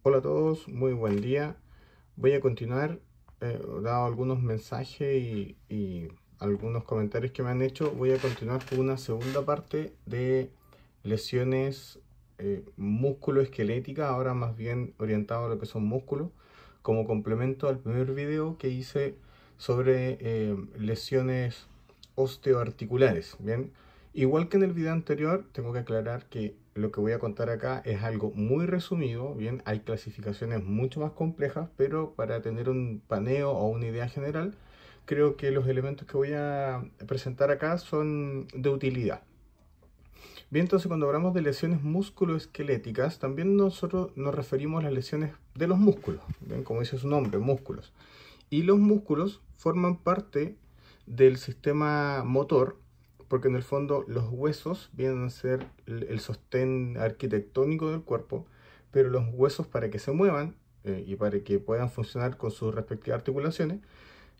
Hola a todos, muy buen día. Voy a continuar, dado algunos mensajes y algunos comentarios que me han hecho, voy a continuar con una segunda parte de lesiones músculoesqueléticas, ahora más bien orientado a lo que son músculos, como complemento al primer video que hice sobre lesiones osteoarticulares. Bien, igual que en el video anterior, tengo que aclarar que lo que voy a contar acá es algo muy resumido. Bien, hay clasificaciones mucho más complejas, pero para tener un paneo o una idea general, creo que los elementos que voy a presentar acá son de utilidad. Bien, entonces cuando hablamos de lesiones musculoesqueléticas, también nosotros nos referimos a las lesiones de los músculos. Bien, como dice su nombre, músculos. Y los músculos forman parte del sistema motor, porque en el fondo los huesos vienen a ser el sostén arquitectónico del cuerpo, pero los huesos, para que se muevan y para que puedan funcionar con sus respectivas articulaciones,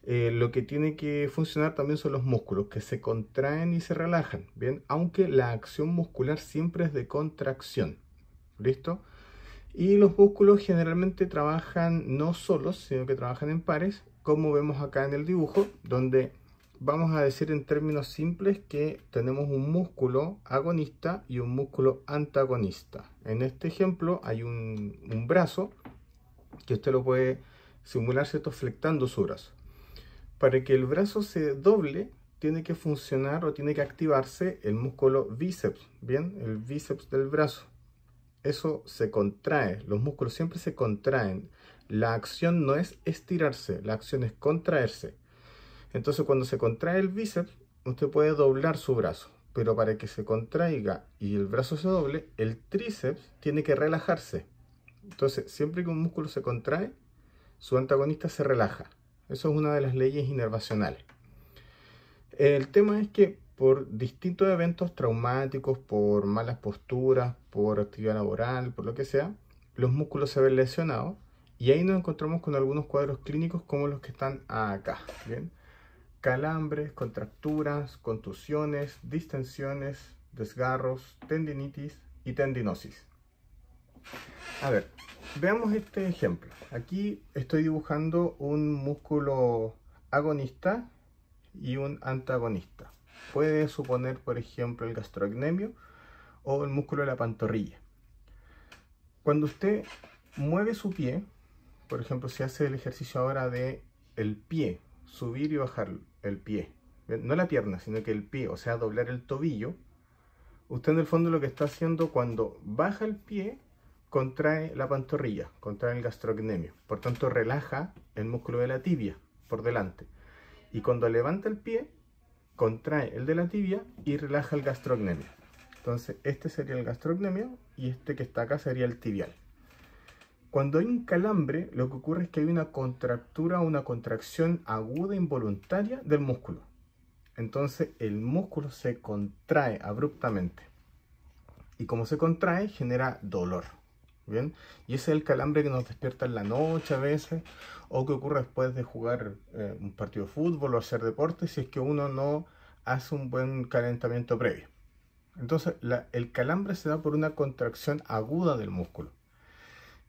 lo que tiene que funcionar también son los músculos, que se contraen y se relajan, ¿bien? Aunque la acción muscular siempre es de contracción, ¿listo? Y los músculos generalmente trabajan no solos, sino que trabajan en pares, como vemos acá en el dibujo, donde vamos a decir en términos simples que tenemos un músculo agonista y un músculo antagonista. En este ejemplo hay un brazo que usted lo puede simular, ¿cierto?, flectando su brazo. Para que el brazo se doble, tiene que funcionar o tiene que activarse el músculo bíceps, ¿bien? El bíceps del brazo. Eso se contrae, los músculos siempre se contraen. La acción no es estirarse, la acción es contraerse. Entonces cuando se contrae el bíceps, usted puede doblar su brazo, pero para que se contraiga y el brazo se doble, el tríceps tiene que relajarse. Entonces siempre que un músculo se contrae, su antagonista se relaja. Eso es una de las leyes inervacionales. El tema es que por distintos eventos traumáticos, por malas posturas, por actividad laboral, por lo que sea, los músculos se ven lesionados y ahí nos encontramos con algunos cuadros clínicos como los que están acá. ¿Bien? Calambres, contracturas, contusiones, distensiones, desgarros, tendinitis y tendinosis. A ver, veamos este ejemplo. Aquí estoy dibujando un músculo agonista y un antagonista. Puede suponer, por ejemplo, el gastrocnemio o el músculo de la pantorrilla. Cuando usted mueve su pie, por ejemplo, si hace el ejercicio ahora de el pie, subir y bajar el pie, no la pierna, sino que el pie, o sea, doblar el tobillo, usted en el fondo lo que está haciendo cuando baja el pie, contrae la pantorrilla, contrae el gastrocnemio. Por tanto, relaja el músculo de la tibia por delante. Y cuando levanta el pie, contrae el de la tibia y relaja el gastrocnemio. Entonces este sería el gastrocnemio y este que está acá sería el tibial. Cuando hay un calambre, lo que ocurre es que hay una contractura o una contracción aguda involuntaria del músculo. Entonces el músculo se contrae abruptamente. Y como se contrae, genera dolor. ¿Bien? Y ese es el calambre que nos despierta en la noche a veces, o que ocurre después de jugar un partido de fútbol o hacer deporte, si es que uno no hace un buen calentamiento previo. Entonces, el calambre se da por una contracción aguda del músculo.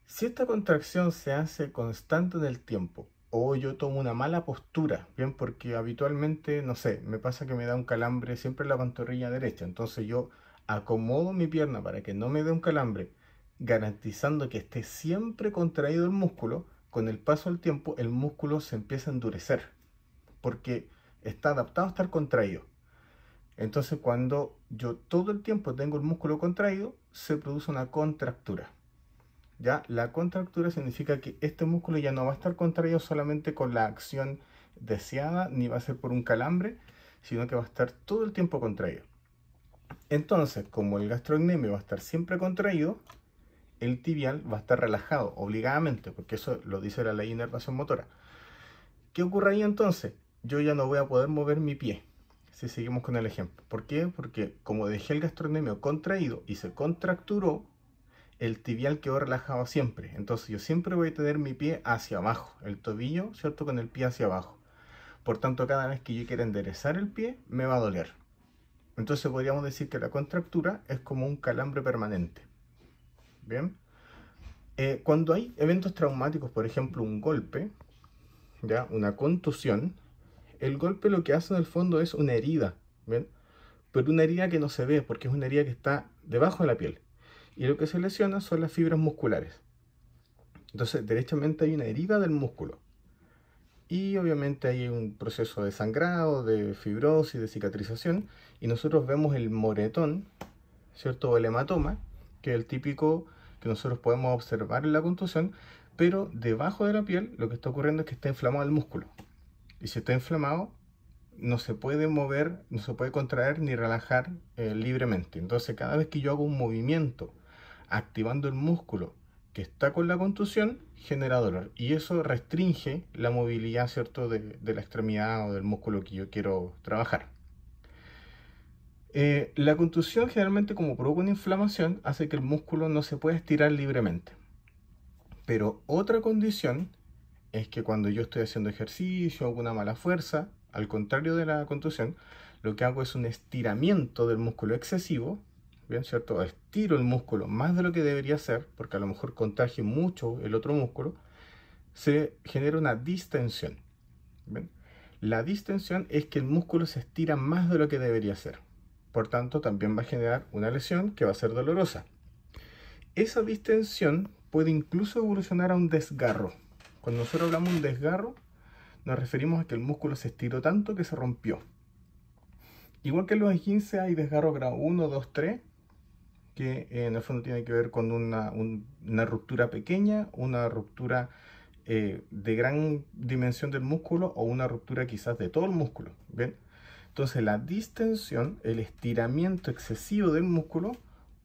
Si esta contracción se hace constante en el tiempo, o yo tomo una mala postura, bien, porque habitualmente, no sé, me pasa que me da un calambre siempre en la pantorrilla derecha, entonces yo acomodo mi pierna para que no me dé un calambre, garantizando que esté siempre contraído el músculo. Con el paso del tiempo el músculo se empieza a endurecer, porque está adaptado a estar contraído. Entonces cuando yo todo el tiempo tengo el músculo contraído, se produce una contractura. ¿Ya? La contractura significa que este músculo ya no va a estar contraído solamente con la acción deseada, ni va a ser por un calambre, sino que va a estar todo el tiempo contraído. Entonces, como el gastrocnemio va a estar siempre contraído, el tibial va a estar relajado, obligadamente, porque eso lo dice la ley de inervación motora. ¿Qué ocurre ahí entonces? Yo ya no voy a poder mover mi pie, si seguimos con el ejemplo. ¿Por qué? Porque como dejé el gastrocnemio contraído y se contracturó, el tibial quedó relajado siempre. Entonces yo siempre voy a tener mi pie hacia abajo, el tobillo, ¿cierto?, con el pie hacia abajo. Por tanto, cada vez que yo quiera enderezar el pie, me va a doler. Entonces podríamos decir que la contractura es como un calambre permanente. ¿Bien? Cuando hay eventos traumáticos, por ejemplo un golpe, ¿ya? Una contusión, el golpe lo que hace en el fondo es una herida, ¿bien? Pero una herida que no se ve porque es una herida que está debajo de la piel. Y lo que se lesiona son las fibras musculares. Entonces, derechamente hay una herida del músculo. Y obviamente hay un proceso de sangrado, de fibrosis, de cicatrización. Y nosotros vemos el moretón, ¿cierto? O el hematoma, que es el típico que nosotros podemos observar en la contusión. Pero debajo de la piel lo que está ocurriendo es que está inflamado el músculo. Y si está inflamado, no se puede mover, no se puede contraer ni relajar libremente. Entonces, cada vez que yo hago un movimiento activando el músculo que está con la contusión, genera dolor. Y eso restringe la movilidad, ¿cierto?, de la extremidad o del músculo que yo quiero trabajar. La contusión generalmente, como provoca una inflamación, hace que el músculo no se pueda estirar libremente. Pero otra condición es que cuando yo estoy haciendo ejercicio o una mala fuerza, al contrario de la contusión, lo que hago es un estiramiento del músculo excesivo, ¿bien? ¿Cierto? Estiro el músculo más de lo que debería ser, porque a lo mejor contraje mucho el otro músculo, se genera una distensión, ¿bien? La distensión es que el músculo se estira más de lo que debería ser. Por tanto, también va a generar una lesión que va a ser dolorosa. Esa distensión puede incluso evolucionar a un desgarro. Cuando nosotros hablamos de un desgarro, nos referimos a que el músculo se estiró tanto que se rompió. Igual que en los esguinces hay desgarro grado 1, 2, 3, que en el fondo tiene que ver con una ruptura pequeña, una ruptura de gran dimensión del músculo o una ruptura quizás de todo el músculo. ¿Bien? Entonces la distensión, el estiramiento excesivo del músculo,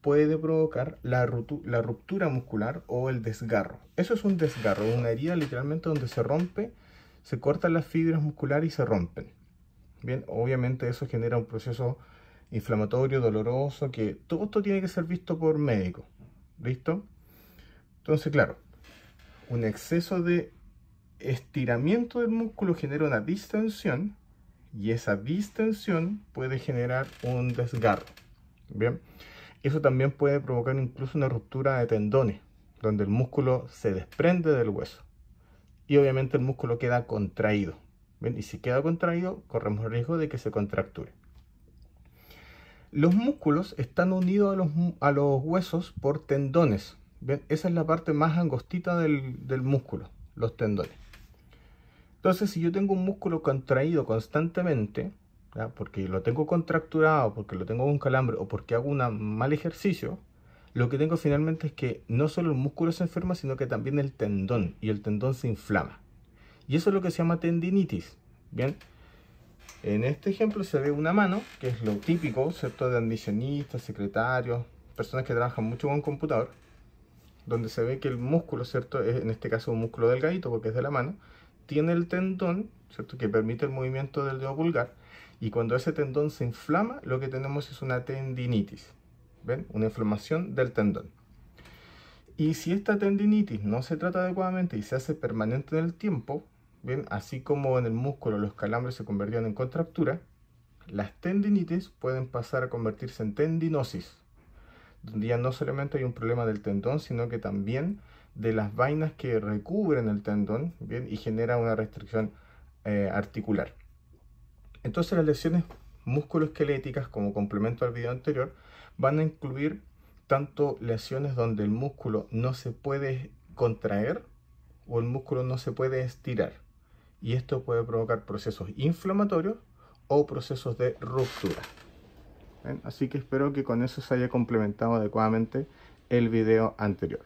puede provocar la ruptura muscular o el desgarro. Eso es un desgarro, una herida literalmente donde se rompe, se cortan las fibras musculares y se rompen. Bien, obviamente eso genera un proceso inflamatorio, doloroso, que todo esto tiene que ser visto por médico. ¿Listo? Entonces, claro, un exceso de estiramiento del músculo genera una distensión y esa distensión puede generar un desgarro. Bien, eso también puede provocar incluso una ruptura de tendones, donde el músculo se desprende del hueso y obviamente el músculo queda contraído. ¿Bien? Y si queda contraído, corremos el riesgo de que se contracture. Los músculos están unidos a los huesos por tendones. ¿Bien? Esa es la parte más angostita del músculo, los tendones. Entonces, si yo tengo un músculo contraído constantemente, ¿ya? Porque lo tengo contracturado, porque lo tengo con calambre o porque hago un mal ejercicio, lo que tengo finalmente es que no solo el músculo se enferma, sino que también el tendón, y el tendón se inflama. Y eso es lo que se llama tendinitis. Bien, en este ejemplo se ve una mano, que es lo típico, ¿cierto?, de admisionistas, secretarios, personas que trabajan mucho con computador, donde se ve que el músculo, ¿cierto?, es en este caso un músculo delgadito porque es de la mano, tiene el tendón, ¿cierto?, que permite el movimiento del dedo pulgar, y cuando ese tendón se inflama, lo que tenemos es una tendinitis. ¿Ven? Una inflamación del tendón. Y si esta tendinitis no se trata adecuadamente y se hace permanente en el tiempo, ¿bien? Así como en el músculo los calambres se convertían en contractura, las tendinitis pueden pasar a convertirse en tendinosis, donde ya no solamente hay un problema del tendón, sino que también de las vainas que recubren el tendón, ¿bien? Y genera una restricción articular. Entonces las lesiones musculoesqueléticas, como complemento al video anterior, van a incluir tanto lesiones donde el músculo no se puede contraer o el músculo no se puede estirar. Y esto puede provocar procesos inflamatorios o procesos de ruptura. ¿Ven? Así que espero que con eso se haya complementado adecuadamente el video anterior.